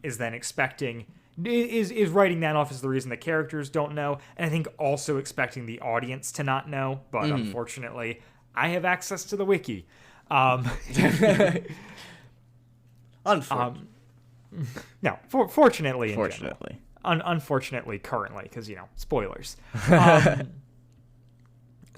expecting is writing that off as the reason the characters don't know, and I think also expecting the audience to not know. But unfortunately, I have access to the wiki. Unfortunately. No, fortunately, in general. Fortunately. Unfortunately, currently, because spoilers.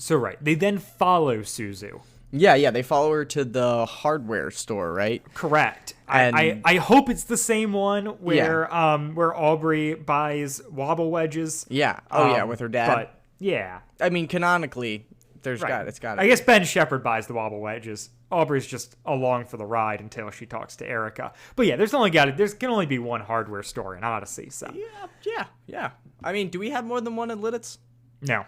So right, they then follow Suzu. Yeah, they follow her to the hardware store, right? Correct. And- I hope it's the same one where Aubrey buys wobble wedges. Yeah. Oh yeah, with her dad. But yeah, I mean, canonically, right. it's got. I guess Ben Shepherd buys the wobble wedges. Aubrey's just along for the ride until she talks to Erica. But yeah, there's can only be one hardware store in Odyssey. So Yeah. I mean, do we have more than one in Lidditz? no,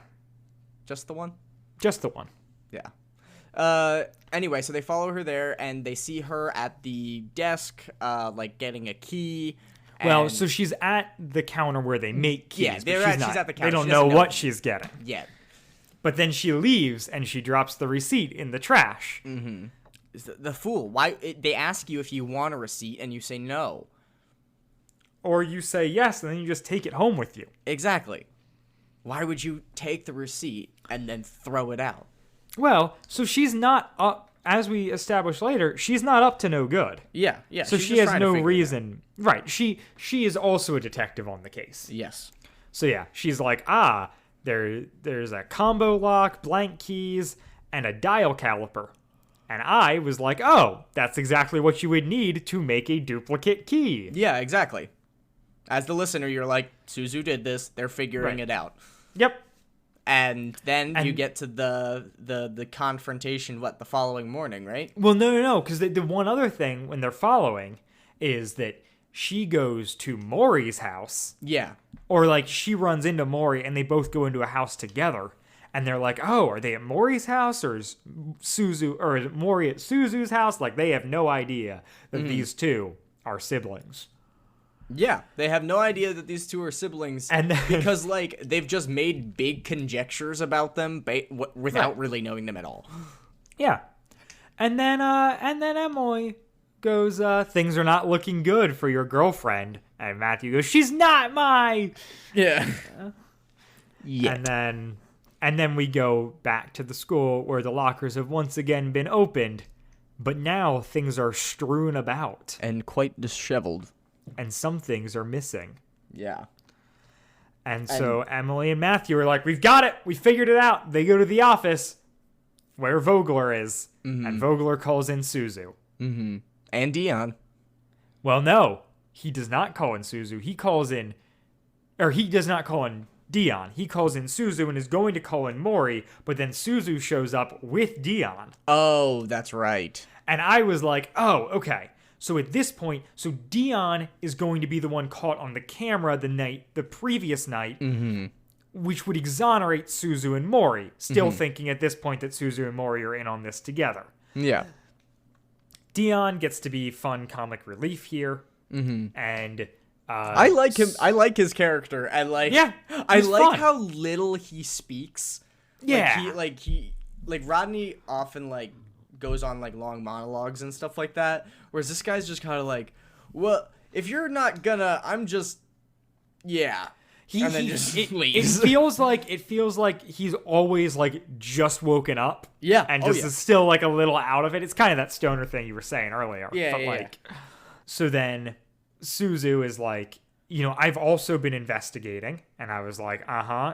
Just the one? just the one. Yeah. Anyway, so they follow her there, and they see her at the desk, like getting a key. Well, and- so she's at the counter where they make keys. Yeah, but she's not. at the They counter. don't She know doesn't know. what she's getting. yeah. But then she leaves and she drops the receipt in the trash. The fool. Why they ask you if you want a receipt and you say no? Or you say yes and then you just take it home with you. Exactly. Why would you take the receipt and then throw it out? Well, so she's not up, as we established later, she's not up to no good. Yeah. So she's she just has trying to no figure it out. reason. Right. She is also a detective on the case. Yes. So yeah, she's like, there's a combo lock, blank keys, and a dial caliper. And I was like, oh, that's exactly what you would need to make a duplicate key. Yeah, exactly. As the listener, you're like, Suzu did this. They're figuring Right. it out. Yep. And then you And- get to the confrontation, the following morning, right? Well, no, because the one other thing when they're following is that she goes to Maury's house, Yeah. or like she runs into Maury and they both go into a house together. And they're like, oh, are they at Maury's house or is Maury at Suzu's house? Like they have no idea that these two are siblings. Yeah, they have no idea that these two are siblings, And then- because like they've just made big conjectures about them without really knowing them at all. Yeah. And then Emily goes, things are not looking good for your girlfriend. And Matthew goes, she's not my. Yeah. Yeah. And then we go back to the school where the lockers have once again been opened, but now things are strewn about And quite disheveled. and some things are missing. Yeah. And so Emily and Matthew are like, we've got it. We figured it out. They go to the office where Vogler is. and Vogler calls in Suzu. And Dion. Well, no, he does not call in Suzu. He does not call in Dion. He calls in Suzu and is going to call in Mori, but then Suzu shows up with Dion. Oh, that's right. And I was like, oh, okay. So at this point, Dion is going to be the one caught on the camera the previous night, which would exonerate Suzu and Mori, still thinking at this point that Suzu and Mori are in on this together. Yeah. Dion gets to be fun comic relief here, and I like him. I like his character, and I he's like fun. how little he speaks. Yeah, like Rodney often goes on long monologues and stuff like that, whereas this guy's just kind of like, well, if you're not gonna, I'm just, yeah. And then just leaves. It feels like he's always just woken up. Yeah. And just is still a little out of it. It's kind of that stoner thing you were saying earlier. Yeah. But so then Suzu is I've also been investigating. And I was like,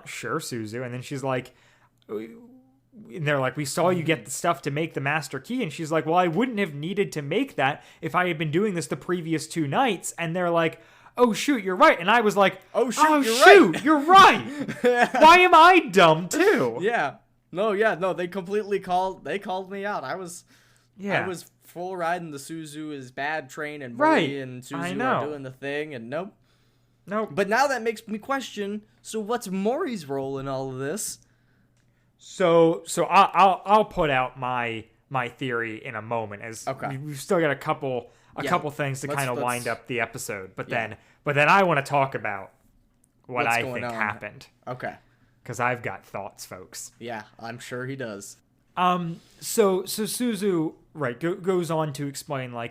sure, Suzu. And then she's like, and they're like, we saw you get the stuff to make the master key. And she's like, well, I wouldn't have needed to make that if I had been doing this the previous 2 nights. And they're like, oh, shoot, you're right. And I was like, oh, you're right. Why am I dumb, too? Yeah. No, they completely called me out. I was full riding the Suzu is bad train, and Mori and Suzu are doing the thing, and nope. But now that makes me question, so what's Mori's role in all of this? So I'll put out my theory in a moment, as we've still got a couple things to kind of wind up the episode, but then I want to talk about what I think happened. Okay. Because I've got thoughts, folks. Yeah, I'm sure he does. So Suzu goes on to explain I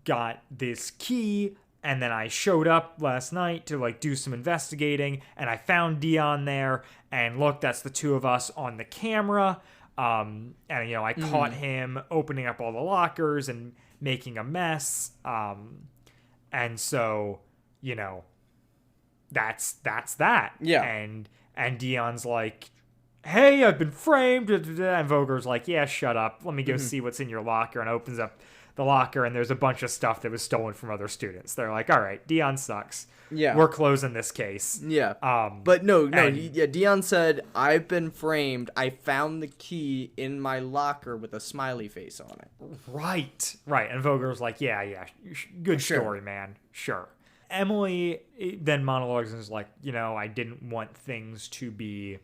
got this key, and then I showed up last night to do some investigating, and I found Dion there, and look, that's the 2 of us on the camera. And I caught him opening up all the lockers and making a mess. And so, that's that. Yeah. And Dion's like, hey, I've been framed. And Voger's like, yeah, shut up. Let me go see what's in your locker. And opens up the locker, and there's a bunch of stuff that was stolen from other students. They're like, all right, Dion sucks. Yeah. We're closing this case. Yeah. But no. Dion said, I've been framed. I found the key in my locker with a smiley face on it. Right. And Voger's like, yeah. Good story, man. Sure. Emily then monologues and is like, I didn't want things to be,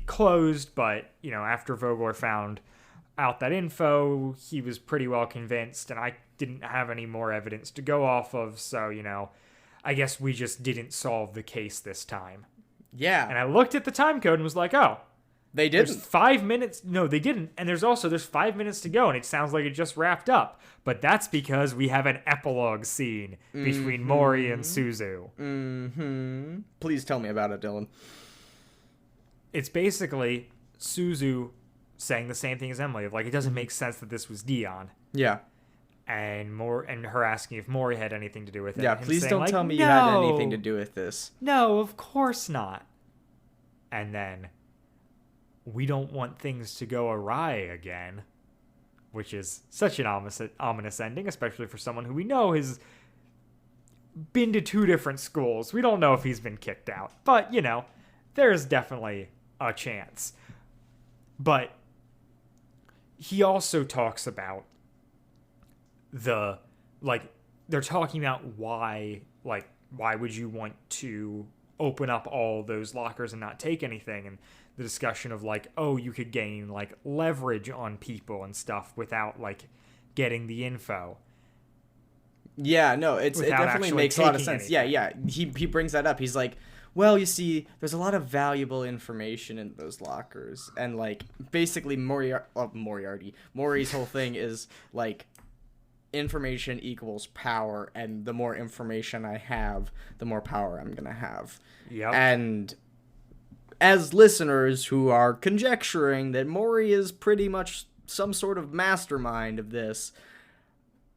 closed, but, after Vogler found out that info, he was pretty well convinced, and I didn't have any more evidence to go off of, so, I guess we just didn't solve the case this time. Yeah. And I looked at the time code and was like, oh, they didn't. There's 5 minutes. No, they didn't. And there's 5 minutes to go, and it sounds like it just wrapped up. But that's because we have an epilogue scene between Mori and Suzu. Please tell me about it, Dylan. It's basically Suzu saying the same thing as Emily, of it doesn't make sense that this was Dion. Yeah. And her asking if Mori had anything to do with it. Yeah, please don't tell me you had anything to do with this. No, of course not. And then, we don't want things to go awry again, which is such an ominous ending, especially for someone who we know has been to 2 different schools. We don't know if he's been kicked out, but, there's definitely a chance. But he also talks about they're talking about why would you want to open up all those lockers and not take anything, and the discussion of you could gain leverage on people and stuff without getting the info. Yeah, no, it definitely makes a lot of sense. Anything. Yeah, he brings that up. He's like, well, you see, there's a lot of valuable information in those lockers, and basically Mori's whole thing is information equals power, and the more information I have, the more power I'm gonna have. Yep. And as listeners who are conjecturing that Mori is pretty much some sort of mastermind of this,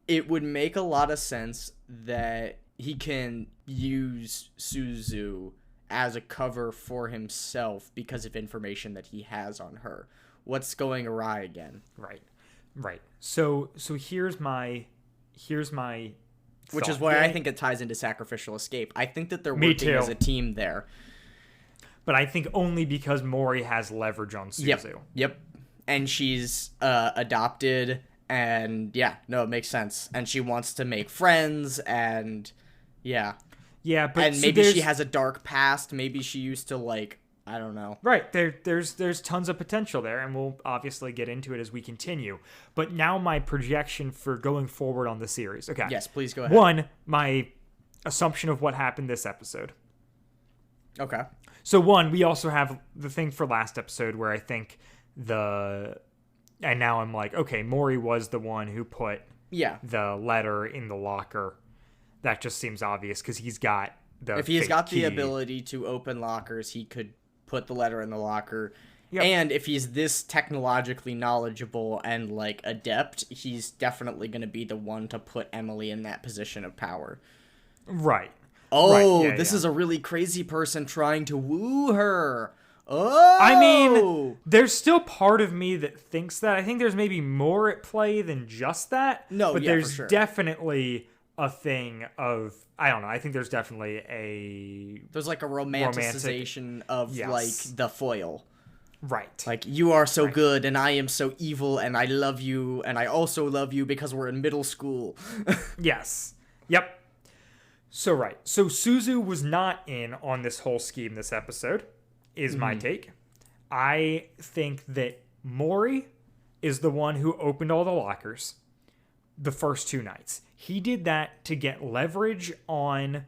it would make a lot of sense that he can use Suzu as a cover for himself because of information that he has on her. What's going awry again? Right. So here's my Which is thought. why Yeah, I think it ties into Sacrificial Escape. I think that they're Me working too. as a team there. but I think only because Mori has leverage on Suzu. Yep. And she's adopted, and it makes sense. And she wants to make friends, and Yeah, but and so maybe she there's- has a dark past. Maybe she used to I don't know. Right, there's tons of potential there, and we'll obviously get into it as we continue. But now my projection for going forward on the series. Okay. Yes, please go ahead. One, my assumption of what happened this episode. Okay. So one, we also have the thing for last episode where I think and now I'm like, okay, Mori was the one who put Yeah. the letter in the locker. That just seems obvious because he's got the If he's fake got the key. ability to open lockers, he could put the letter in the locker. Yep. And if he's this technologically knowledgeable and adept, he's definitely going to be the one to put Emily in that position of power. Right. Oh, Right, yeah, this yeah. is a really crazy person trying to woo her. Oh, I mean, there's still part of me that thinks that. I think there's maybe more at play than just that. No, but yeah, for there's sure. definitely a thing of, I don't know. I think there's definitely there's a romanticization of Yes. the foil. right. You are so good and I am so evil and I love you and I also love you because we're in middle school. Yes. Yep. So right. So Suzu was not in on this whole scheme this episode, is my take. I think that Mori is the one who opened all the lockers the first 2 nights. He did that to get leverage on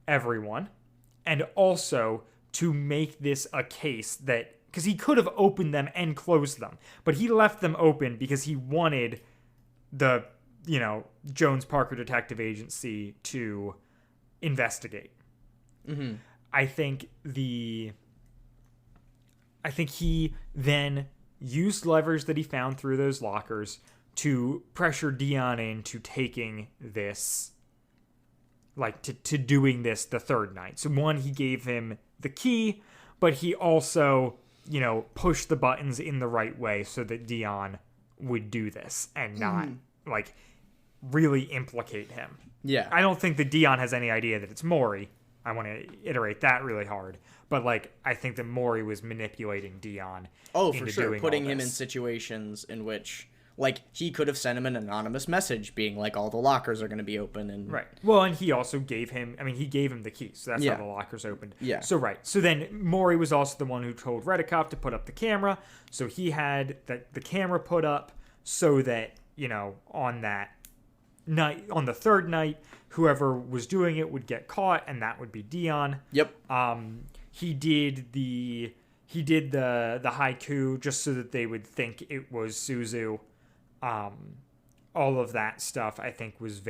everyone and also to make this a case that, because he could have opened them and closed them, but he left them open because he wanted the, Jones Parker Detective Agency to investigate. I think he then used levers that he found through those lockers to pressure Dion into taking this, to doing this the third night. So one, he gave him the key, but he also, pushed the buttons in the right way so that Dion would do this and not really implicate him. Yeah. I don't think that Dion has any idea that it's Mori. I want to iterate that really hard. But, I think that Mori was manipulating Dion. Oh, for into sure. doing Putting all him in this. situations in which, he could have sent him an anonymous message being all the lockers are going to be open. And Right. Well, and he also gave him the key. So that's Yeah. how the lockers opened. Yeah. So, right. So then Mori was also the one who told Redikoff to put up the camera. So he had the camera put up so that, on that night, on the third night, whoever was doing it would get caught, and that would be Dion. Yep. He did the haiku just so that they would think it was Suzu. All of that stuff I think was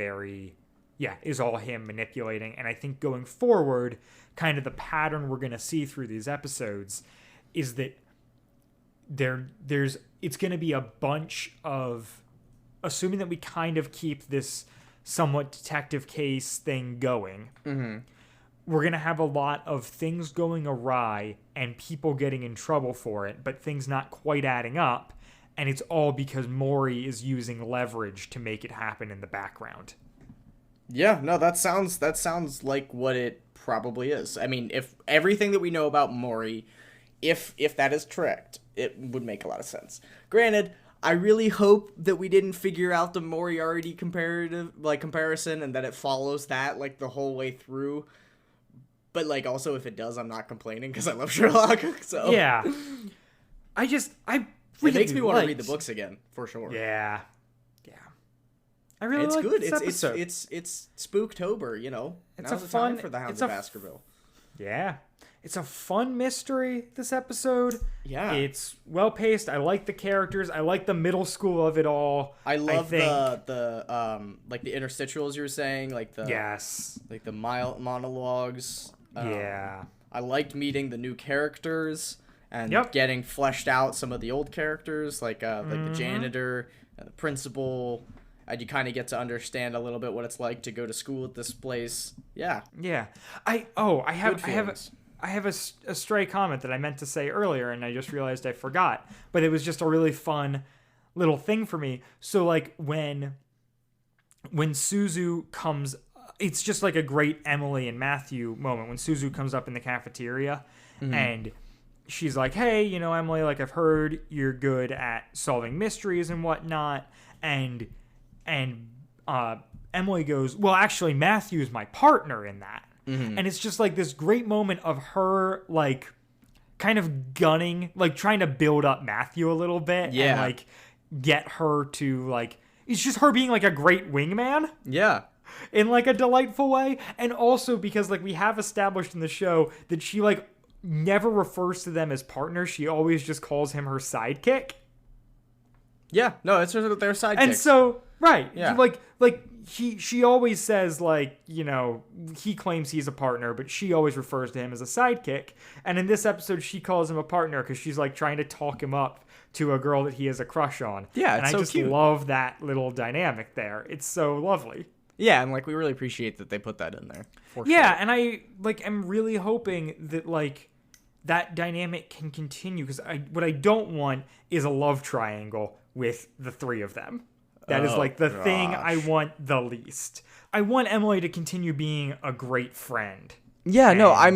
is all him manipulating. And I think going forward, kind of the pattern we're going to see through these episodes is that it's going to be a bunch of, assuming that we kind of keep this somewhat detective case thing going, we're going to have a lot of things going awry and people getting in trouble for it, but things not quite adding up. And it's all because Mori is using leverage to make it happen in the background. Yeah, no, that sounds like what it probably is. I mean, if everything that we know about Mori, if that is correct, it would make a lot of sense. Granted, I really hope that we didn't figure out the Moriarty comparison and that it follows that the whole way through. But also if it does, I'm not complaining because I love Sherlock. So Yeah. it makes me want to read the books again for sure. Yeah. I really It's like good. this episode. It's Spooktober, It's Now's a the fun time for the Hounds it's of a Baskerville. Yeah. It's a fun mystery, this episode. Yeah. It's well paced. I like the characters. I like the middle school of it all. I love think. the interstitials you were saying, Yes. the monologues. Yeah. I liked meeting the new characters and Yep. getting fleshed out some of the old characters, like the janitor and the principal. And you kind of get to understand a little bit what it's like to go to school at this place. Yeah. Yeah. I have a stray comment that I meant to say earlier, and I just realized I forgot. But it was just a really fun little thing for me. So like when Suzu comes, it's just like a great Emily and Matthew moment when Suzu comes up in the cafeteria and she's like, hey, you know, Emily, like I've heard you're good at solving mysteries and whatnot. And Emily goes, well, actually Matthew is my partner in that. And it's just like this great moment of her like kind of gunning, like trying to build up Matthew a little bit and like get her to like, it's just her being like a great wingman. Yeah. In like a delightful way. And also because like we have established in the show that she like never refers to them as partners. She always just calls him her sidekick. Yeah, no, it's their sidekicks. And so, right. Yeah. She always says like, you know, he claims he's a partner, but she always refers to him as a sidekick. And in this episode, she calls him a partner because she's like trying to talk him up to a girl that he has a crush on. Yeah, and it's I so just cute. love that little dynamic there. It's so lovely. Yeah, and like we really appreciate that they put that in there. Yeah, and I like am really hoping that like that dynamic can continue because what I don't want is a love triangle with the three of them. That is like the thing I want the least. I want Emily to continue being a great friend. Yeah, no, I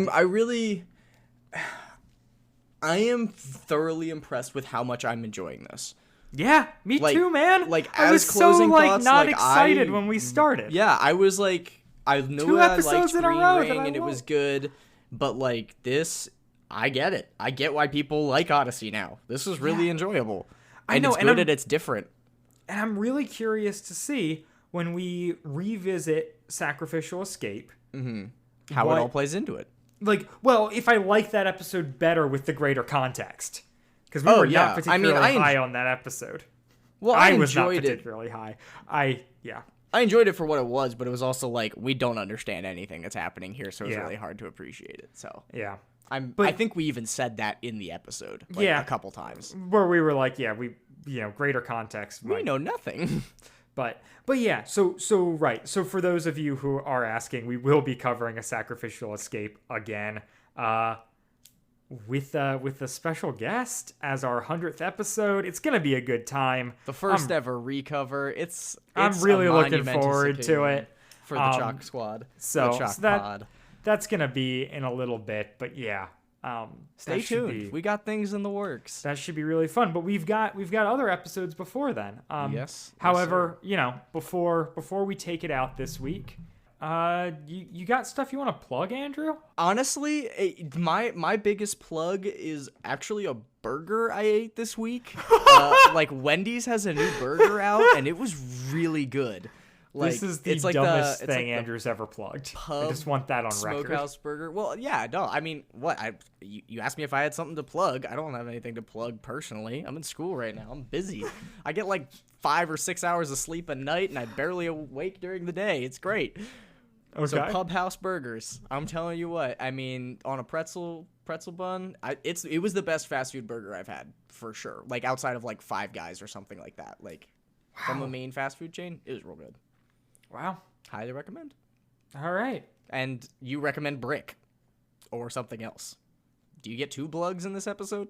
am thoroughly impressed with how much I'm enjoying this. Yeah, me Like- too, man. like, I was as so closing like thoughts, not like, excited I- when we started. Yeah, I was like, I knew 2 that I episodes liked in a Green row that Ring I and it was loved. good, but like this, I get it. I get why people like Odyssey now. This is really enjoyable. And know, it's and good I'm- and it's different. And I'm really curious to see when we revisit Sacrificial Escape. How what- it all plays into it. Like, well, if I like that episode better with the greater context. Because we were yeah. not particularly I mean, high on that episode. Well, I was not enjoyed it. particularly high. Yeah. I enjoyed it for what it was, but it was also like we don't understand anything that's happening here, so it's Yeah. really hard to appreciate it. So Yeah. I think we even said that in the episode, like, Yeah. a couple times. Where we were like, yeah, greater context. We might- know nothing. But yeah, so right. So for those of you who are asking, we will be covering a Sacrificial Escape again. With a special guest as our 100th episode. It's gonna be a good time. The first ever recover. I'm it's really a looking monumentous forward to occasion it. for the Chalk Squad. So, the Chalk so that Pod. that's gonna be in a little bit, but yeah. Stay that should tuned. be- We got things in the works. that should be really fun. But we've got other episodes before then. Yes, However, you know, before we take it out this week, you got stuff you want to plug, Andrew? Honestly, my biggest plug is actually a burger I ate this week. Like Wendy's has a new burger out, and it was really good. Like, This is the it's like dumbest it's like thing the Andrew's ever plugged. I pub just want that on record. Smokehouse burger. Well, yeah, no, I mean, what? You asked me if I had something to plug. I don't have anything to plug personally. I'm in school right now. I'm busy. I get like 5 or 6 hours of sleep a night, and I barely awake during the day. It's great. Okay. So Pub House Burgers. I'm telling you what. I mean, on a pretzel bun, it was the best fast food burger I've had for sure. Like outside of like Five Guys or something like that. Like from a main fast food chain, it was real good. Wow. Highly recommend. All right. And you recommend Brick or something else. Do you get 2 plugs in this episode?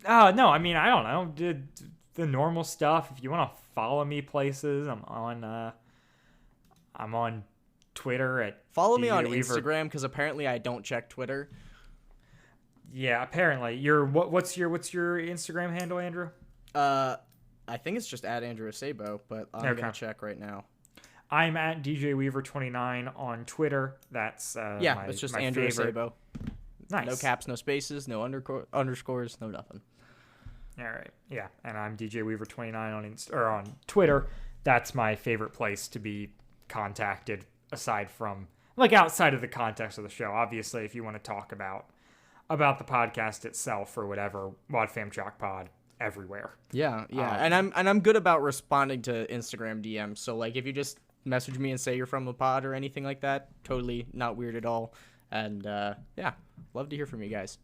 No, I mean, I don't know. Did the normal stuff. If you want to follow me places, I'm on Twitter at Follow me on DJ Weaver. Instagram because apparently I don't check Twitter. Yeah, apparently. What's your Instagram handle, Andrew? I think it's just at Andrew Sabo, but I'm Okay. gonna check right now. I'm at DJ Weaver29 on Twitter. That's It's just my Andrew favorite. Sabo. Nice. No caps, no spaces, no underscores, no nothing. All right. Yeah, and I'm DJ Weaver29 on Twitter. That's my favorite place to be contacted aside from like outside of the context of the show. Obviously, if you want to talk about the podcast itself or whatever, Wad Fam Chalk Pod everywhere. Yeah. And I'm good about responding to Instagram DMs. So like if you just message me and say you're from the pod or anything like that, totally not weird at all. And yeah, love to hear from you guys.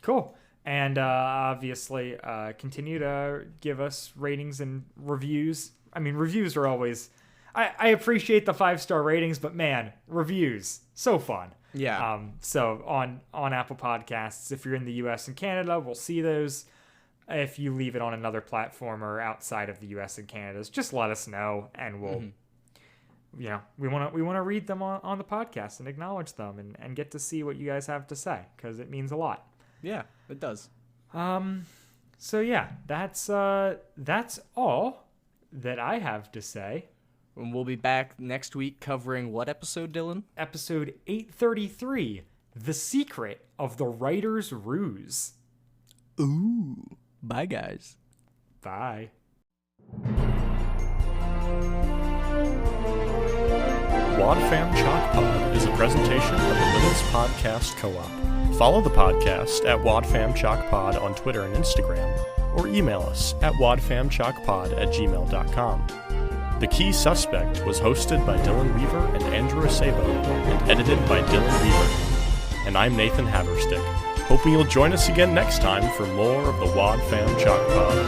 Cool. And obviously, continue to give us ratings and reviews. I mean, reviews are always... I appreciate the 5-star ratings, but man, reviews, so fun. Yeah. So on Apple Podcasts, if you're in the US and Canada, we'll see those. If you leave it on another platform or outside of the US and Canada, just let us know, and we'll, we want to read them on the podcast and acknowledge them and get to see what you guys have to say, because it means a lot. Yeah, it does. So yeah, that's all that I have to say. And we'll be back next week covering what episode, Dylan? Episode 833, The Secret of the Writer's Ruse. Ooh. Bye, guys. Bye. WadFam Chalk Pod is a presentation of the Linux Podcast Co-op. Follow the podcast at WadFam Chalk Pod on Twitter and Instagram, or email us at wadfamchalkpod@gmail.com. The Key Suspect was hosted by Dylan Weaver and Andrew Acebo, and edited by Dylan Weaver. And I'm Nathan Haverstick. Hoping you'll join us again next time for more of the WadFam Chalk Pod.